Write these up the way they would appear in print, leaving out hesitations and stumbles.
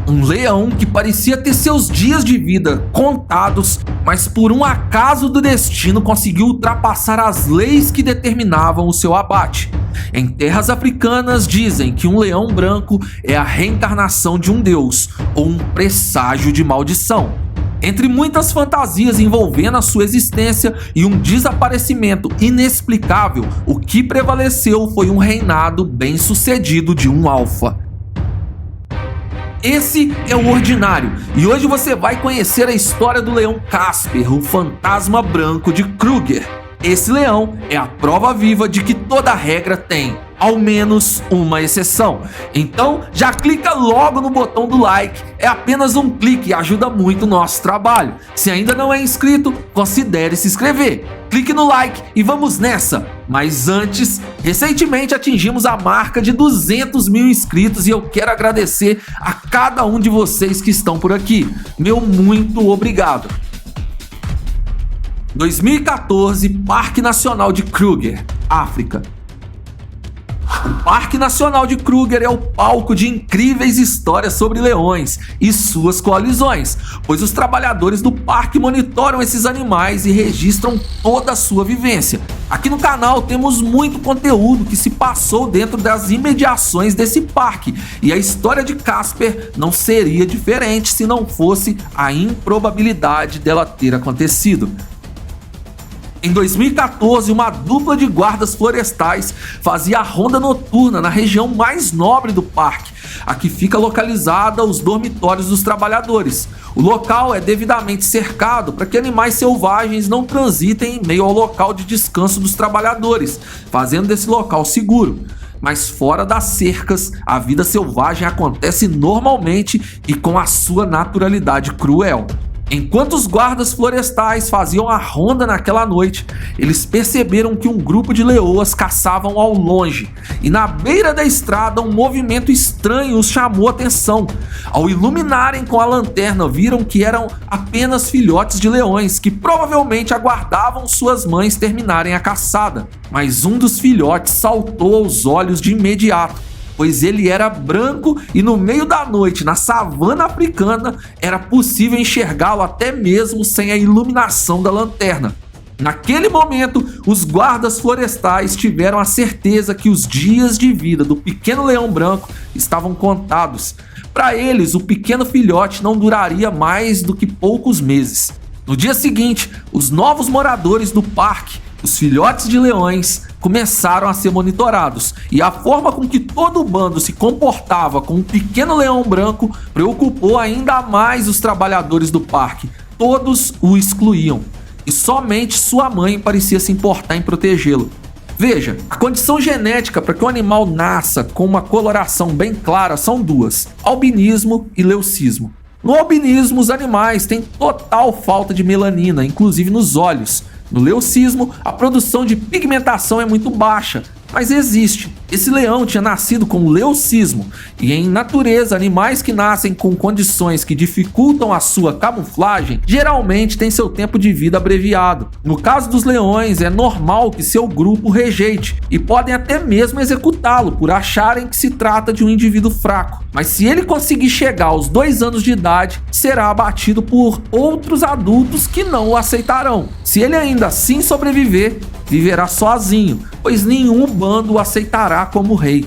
Um leão que parecia ter seus dias de vida contados, mas por um acaso do destino conseguiu ultrapassar as leis que determinavam o seu abate. Em terras africanas dizem que um leão branco é a reencarnação de um deus ou um presságio de maldição. Entre muitas fantasias envolvendo a sua existência e um desaparecimento inexplicável, o que prevaleceu foi um reinado bem-sucedido de um alfa. Esse é o Ordinário, e hoje você vai conhecer a história do leão Casper, o fantasma branco de Kruger. Esse leão é a prova viva de que toda regra tem ao menos uma exceção. Então já clica logo no botão do like, é apenas um clique e ajuda muito o nosso trabalho. Se ainda não é inscrito, considere se inscrever. Clique no like e vamos nessa! Mas antes, recentemente atingimos a marca de 200 mil inscritos e eu quero agradecer a cada um de vocês que estão por aqui. Meu muito obrigado! 2014, Parque Nacional de Kruger, África. O Parque Nacional de Kruger é o palco de incríveis histórias sobre leões e suas coalizões, pois os trabalhadores do parque monitoram esses animais e registram toda a sua vivência. Aqui no canal temos muito conteúdo que se passou dentro das imediações desse parque, e a história de Casper não seria diferente se não fosse a improbabilidade dela ter acontecido. Em 2014, uma dupla de guardas florestais fazia a ronda noturna na região mais nobre do parque, a que fica localizada os dormitórios dos trabalhadores. O local é devidamente cercado para que animais selvagens não transitem em meio ao local de descanso dos trabalhadores, fazendo desse local seguro. Mas fora das cercas, a vida selvagem acontece normalmente e com a sua naturalidade cruel. Enquanto os guardas florestais faziam a ronda naquela noite, eles perceberam que um grupo de leoas caçavam ao longe, e na beira da estrada um movimento estranho os chamou a atenção. Ao iluminarem com a lanterna, viram que eram apenas filhotes de leões que provavelmente aguardavam suas mães terminarem a caçada. Mas um dos filhotes saltou aos olhos de imediato, pois ele era branco e no meio da noite, na savana africana, era possível enxergá-lo até mesmo sem a iluminação da lanterna. Naquele momento, os guardas florestais tiveram a certeza que os dias de vida do pequeno leão branco estavam contados. Para eles, o pequeno filhote não duraria mais do que poucos meses. No dia seguinte, os novos moradores do parque, os filhotes de leões, começaram a ser monitorados, e a forma com que todo o bando se comportava com um pequeno leão branco preocupou ainda mais os trabalhadores do parque. Todos o excluíam, e somente sua mãe parecia se importar em protegê-lo. Veja, a condição genética para que o animal nasça com uma coloração bem clara são duas: albinismo e leucismo. No albinismo, os animais têm total falta de melanina, inclusive nos olhos. No leucismo, a produção de pigmentação é muito baixa, mas existe. Esse leão tinha nascido com leucismo, e em natureza, animais que nascem com condições que dificultam a sua camuflagem geralmente têm seu tempo de vida abreviado. No caso dos leões, é normal que seu grupo rejeite e podem até mesmo executá-lo por acharem que se trata de um indivíduo fraco. Mas se ele conseguir chegar aos 2 anos de idade, será abatido por outros adultos que não o aceitarão. Se ele ainda assim sobreviver, viverá sozinho, pois nenhum bando o aceitará como rei.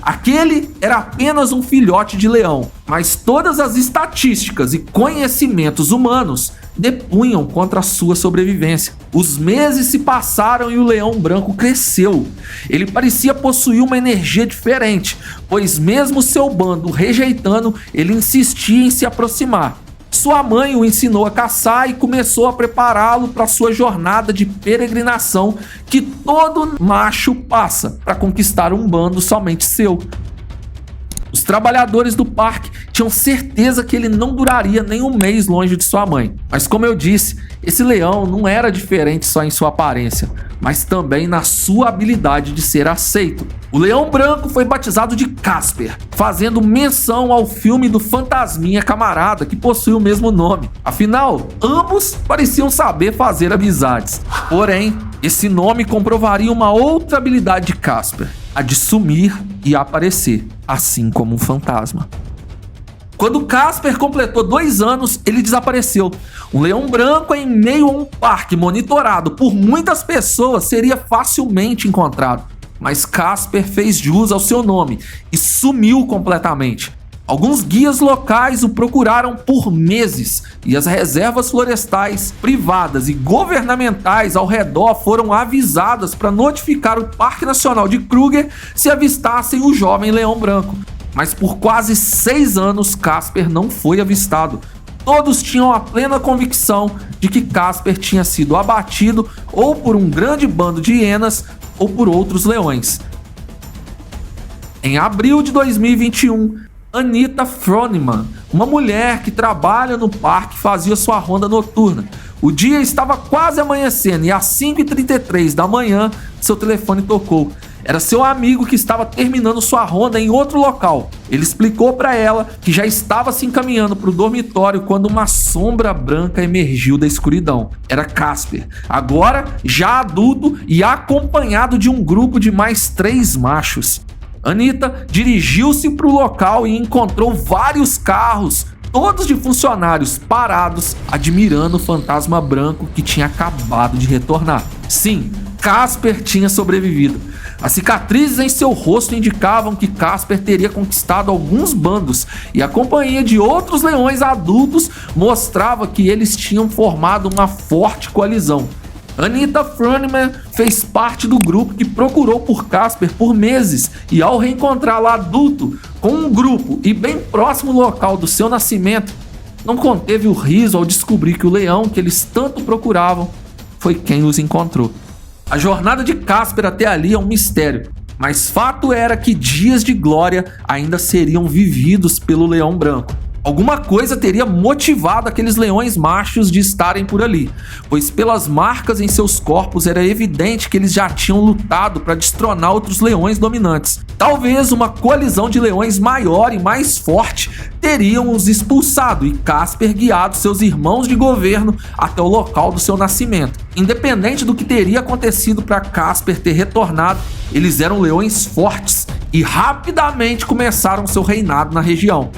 Aquele era apenas um filhote de leão, mas todas as estatísticas e conhecimentos humanos depunham contra a sua sobrevivência. Os meses se passaram e o leão branco cresceu. Ele parecia possuir uma energia diferente, pois mesmo seu bando rejeitando, ele insistia em se aproximar. Sua mãe o ensinou a caçar e começou a prepará-lo para sua jornada de peregrinação que todo macho passa para conquistar um bando somente seu. Os trabalhadores do parque tinham certeza que ele não duraria nem um mês longe de sua mãe. Mas como eu disse, esse leão não era diferente só em sua aparência, mas também na sua habilidade de ser aceito. O leão branco foi batizado de Casper, fazendo menção ao filme do Fantasminha Camarada, que possui o mesmo nome. Afinal, ambos pareciam saber fazer amizades. Porém, esse nome comprovaria uma outra habilidade de Casper, a de sumir e aparecer, assim como um fantasma. Quando Casper completou 2 anos, ele desapareceu. Um leão branco em meio a um parque monitorado por muitas pessoas seria facilmente encontrado. Mas Casper fez jus ao seu nome e sumiu completamente. Alguns guias locais o procuraram por meses e as reservas florestais privadas e governamentais ao redor foram avisadas para notificar o Parque Nacional de Kruger se avistassem o jovem leão branco. Mas por quase 6 anos Casper não foi avistado. Todos tinham a plena convicção de que Casper tinha sido abatido ou por um grande bando de hienas ou por outros leões. Em abril de 2021, Anita Froneman, uma mulher que trabalha no parque, fazia sua ronda noturna. O dia estava quase amanhecendo e às 5h33 da manhã seu telefone tocou. Era seu amigo que estava terminando sua ronda em outro local. Ele explicou para ela que já estava se encaminhando para o dormitório quando uma sombra branca emergiu da escuridão. Era Casper, agora já adulto e acompanhado de um grupo de mais 3 machos. Anita dirigiu-se para o local e encontrou vários carros, todos de funcionários parados, admirando o fantasma branco que tinha acabado de retornar. Sim, Casper tinha sobrevivido. As cicatrizes em seu rosto indicavam que Casper teria conquistado alguns bandos e a companhia de outros leões adultos mostrava que eles tinham formado uma forte coalizão. Anita Froneman fez parte do grupo que procurou por Casper por meses e ao reencontrá-lo adulto com um grupo e bem próximo do local do seu nascimento, não conteve o riso ao descobrir que o leão que eles tanto procuravam foi quem os encontrou. A jornada de Casper até ali é um mistério, mas fato era que dias de glória ainda seriam vividos pelo leão branco. Alguma coisa teria motivado aqueles leões machos de estarem por ali, pois pelas marcas em seus corpos era evidente que eles já tinham lutado para destronar outros leões dominantes. Talvez uma coalizão de leões maior e mais forte teriam os expulsado e Casper guiado seus irmãos de governo até o local do seu nascimento. Independente do que teria acontecido para Casper ter retornado, eles eram leões fortes e rapidamente começaram seu reinado na região.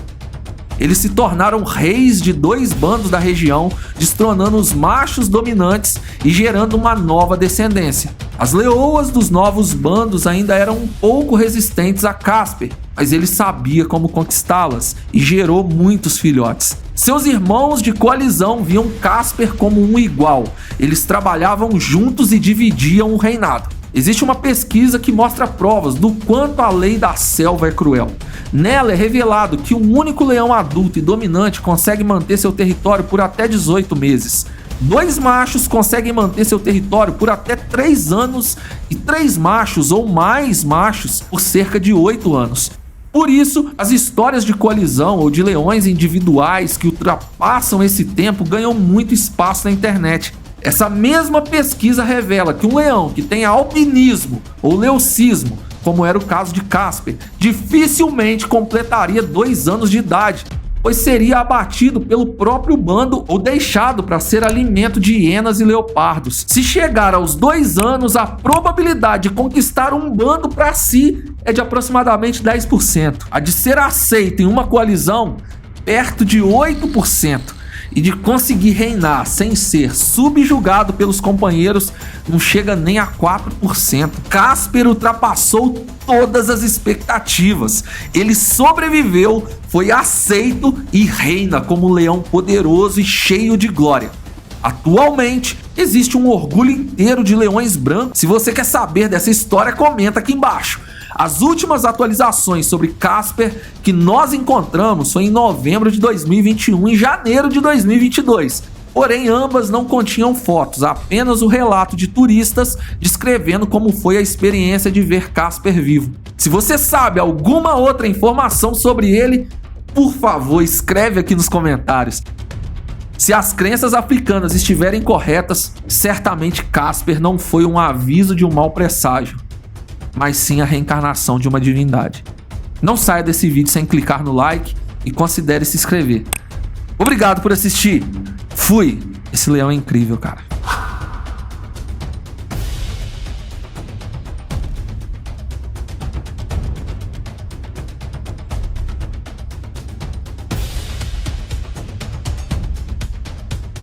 Eles se tornaram reis de 2 bandos da região, destronando os machos dominantes e gerando uma nova descendência. As leoas dos novos bandos ainda eram um pouco resistentes a Casper, mas ele sabia como conquistá-las e gerou muitos filhotes. Seus irmãos de coalizão viam Casper como um igual. Eles trabalhavam juntos e dividiam o reinado. Existe uma pesquisa que mostra provas do quanto a lei da selva é cruel. Nela é revelado que um único leão adulto e dominante consegue manter seu território por até 18 meses. 2 machos conseguem manter seu território por até 3 anos e 3 machos ou mais machos por cerca de 8 anos. Por isso, as histórias de coalizão ou de leões individuais que ultrapassam esse tempo ganham muito espaço na internet. Essa mesma pesquisa revela que um leão que tem albinismo ou leucismo, como era o caso de Casper, dificilmente completaria 2 anos de idade, pois seria abatido pelo próprio bando ou deixado para ser alimento de hienas e leopardos. Se chegar aos 2 anos, a probabilidade de conquistar um bando para si é de aproximadamente 10%. A de ser aceito em uma coalizão, perto de 8%. E de conseguir reinar sem ser subjugado pelos companheiros não chega nem a 4%. Casper ultrapassou todas as expectativas. Ele sobreviveu, foi aceito e reina como um leão poderoso e cheio de glória. Atualmente, existe um orgulho inteiro de leões brancos. Se você quer saber dessa história, comenta aqui embaixo. As últimas atualizações sobre Casper que nós encontramos foi em novembro de 2021 e janeiro de 2022. Porém, ambas não continham fotos, apenas o relato de turistas descrevendo como foi a experiência de ver Casper vivo. Se você sabe alguma outra informação sobre ele, por favor, escreve aqui nos comentários. Se as crenças africanas estiverem corretas, certamente Casper não foi um aviso de um mau presságio, mas sim a reencarnação de uma divindade. Não saia desse vídeo sem clicar no like e considere se inscrever. Obrigado por assistir. Fui! Esse leão é incrível, cara.